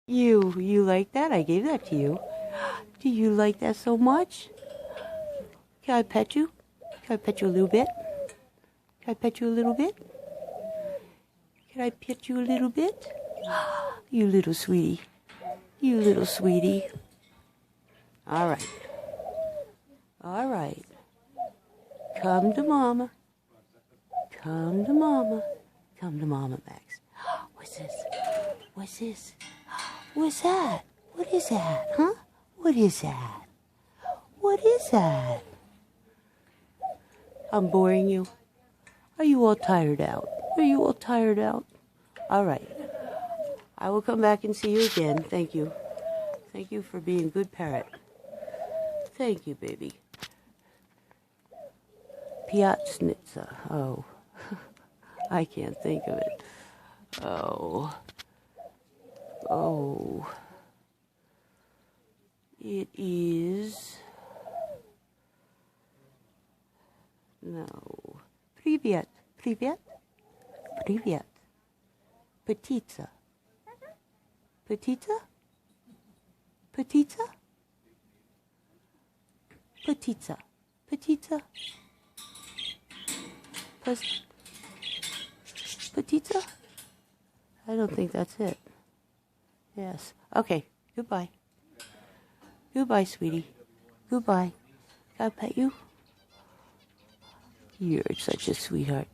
You like that? I gave that to you. Do you like that so much? Can I pet you? Can I pet you a little bit? Can I pet you a little bit? Can I pet you a little bit? You little sweetie. You little sweetie. All right. All right. Come to Mama. Come to Mama. Come to Mama, Max. What's this? What's this? What's that? What is that, huh? What is that? What is that? I'm boring you. Are you all tired out? Are you all tired out? All right. I will come back and see you again. Thank you. Thank you for being a good parrot. Thank you, baby. Piatsnitsa. Oh. I can't think of it. Oh. Oh. It is... No. Привет. Привет. Привет. Petitza. Petitza? Petitza? Petitza. Petitza. Petitza? I don't think that's it. Yes. Okay. Goodbye. Goodbye, sweetie. Goodbye. Can I pet you? You're such a sweetheart.